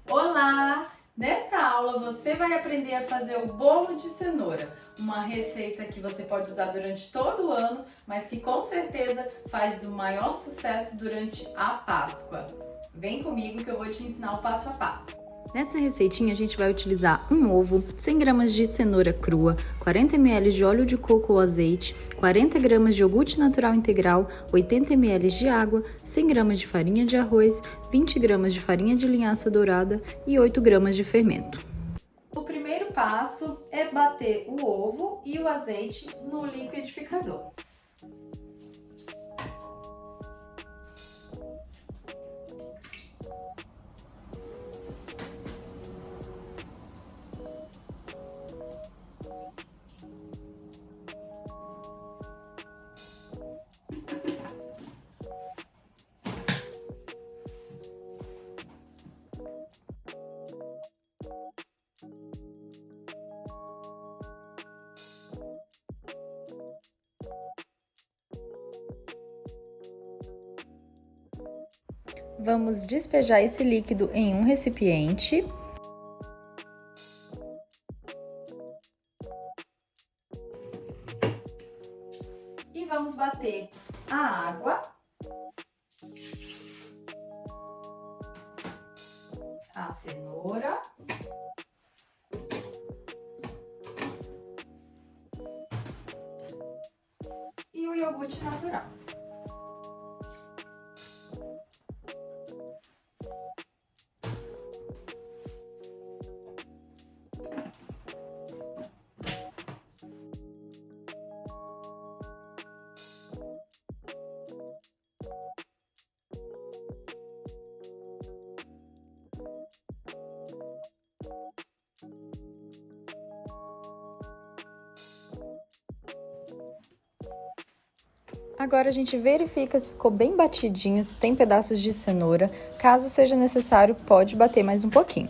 Olá! Nesta aula você vai aprender a fazer o bolo de cenoura, uma receita que você pode usar durante todo o ano, mas que com certeza faz o maior sucesso durante a Páscoa. Vem comigo que eu vou te ensinar o passo a passo. Nessa receitinha a gente vai utilizar um ovo, 100 gramas de cenoura crua, 40 ml de óleo de coco ou azeite, 40 gramas de iogurte natural integral, 80 ml de água, 100 gramas de farinha de arroz, 20 gramas de farinha de linhaça dourada e 8 gramas de fermento. O primeiro passo é bater o ovo e o azeite no liquidificador. Vamos despejar esse líquido em um recipiente. E vamos bater a água, a cenoura e o iogurte natural. Agora a gente verifica se ficou bem batidinho, se tem pedaços de cenoura. Caso seja necessário, pode bater mais um pouquinho.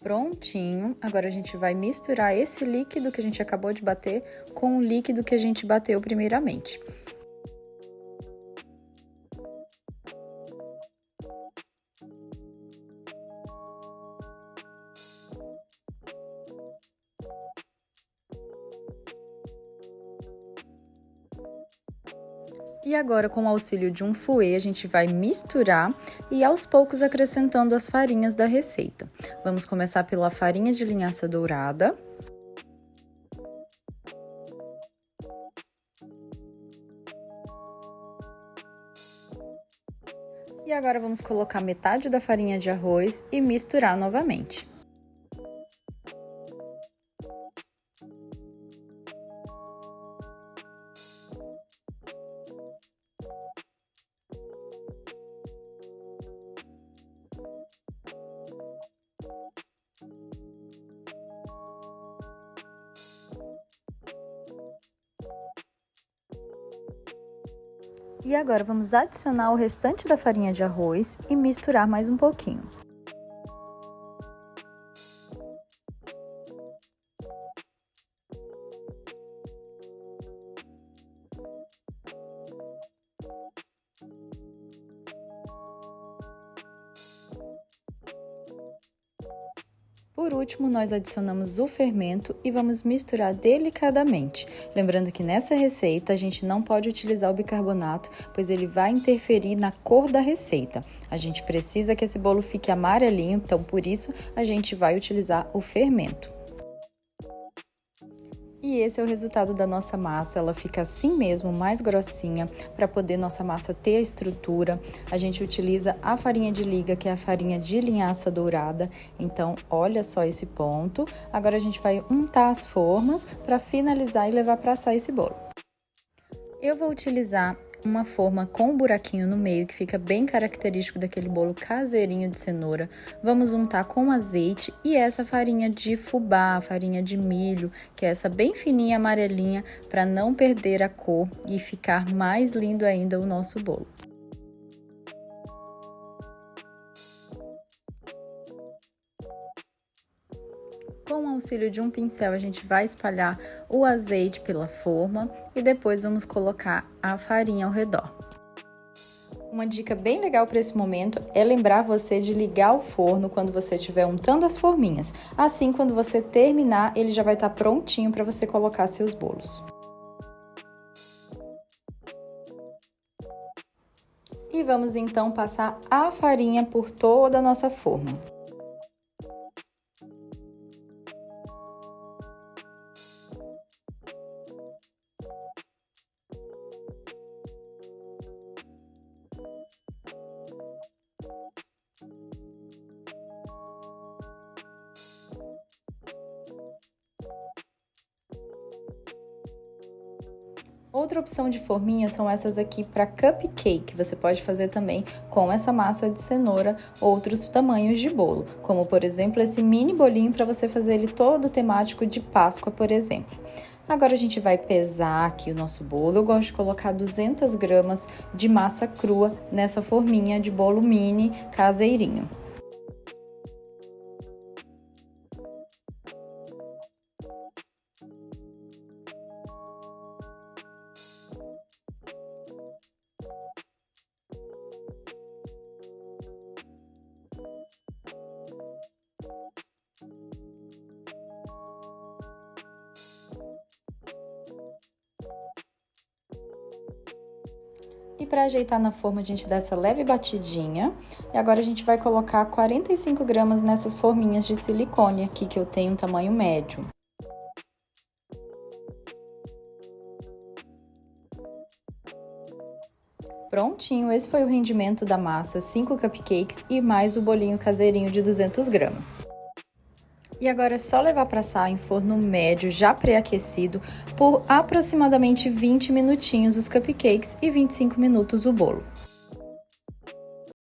Prontinho, agora a gente vai misturar esse líquido que a gente acabou de bater com o líquido que a gente bateu primeiramente. E agora, com o auxílio de um fouet, a gente vai misturar e aos poucos acrescentando as farinhas da receita. Vamos começar pela farinha de linhaça dourada. E agora vamos colocar metade da farinha de arroz e misturar novamente. E agora vamos adicionar o restante da farinha de arroz e misturar mais um pouquinho. Por último, nós adicionamos o fermento e vamos misturar delicadamente. Lembrando que nessa receita a gente não pode utilizar o bicarbonato, pois ele vai interferir na cor da receita. A gente precisa que esse bolo fique amarelinho, então por isso a gente vai utilizar o fermento. E esse é o resultado da nossa massa, ela fica assim mesmo, mais grossinha, para poder nossa massa ter a estrutura. A gente utiliza a farinha de liga, que é a farinha de linhaça dourada, então olha só esse ponto. Agora a gente vai untar as formas para finalizar e levar para assar esse bolo. Eu vou utilizar uma forma com um buraquinho no meio, que fica bem característico daquele bolo caseirinho de cenoura. Vamos untar com azeite e essa farinha de fubá, farinha de milho, que é essa bem fininha, amarelinha, para não perder a cor e ficar mais lindo ainda o nosso bolo. Com o auxílio de um pincel, a gente vai espalhar o azeite pela forma e depois vamos colocar a farinha ao redor. Uma dica bem legal para esse momento é lembrar você de ligar o forno quando você estiver untando as forminhas. Assim, quando você terminar, ele já vai estar prontinho para você colocar seus bolos. E vamos então passar a farinha por toda a nossa forma. Outra opção de forminha são essas aqui para cupcake. Você pode fazer também com essa massa de cenoura outros tamanhos de bolo, como por exemplo esse mini bolinho para você fazer ele todo temático de Páscoa, por exemplo. Agora a gente vai pesar aqui o nosso bolo. Eu gosto de colocar 200 gramas de massa crua nessa forminha de bolo mini caseirinho. E para ajeitar na forma, a gente dá essa leve batidinha. E agora a gente vai colocar 45 gramas nessas forminhas de silicone aqui, que eu tenho um tamanho médio. Prontinho, esse foi o rendimento da massa, 5 cupcakes e mais o bolinho caseirinho de 200 gramas. E agora é só levar para assar em forno médio, já pré-aquecido, por aproximadamente 20 minutinhos os cupcakes e 25 minutos o bolo.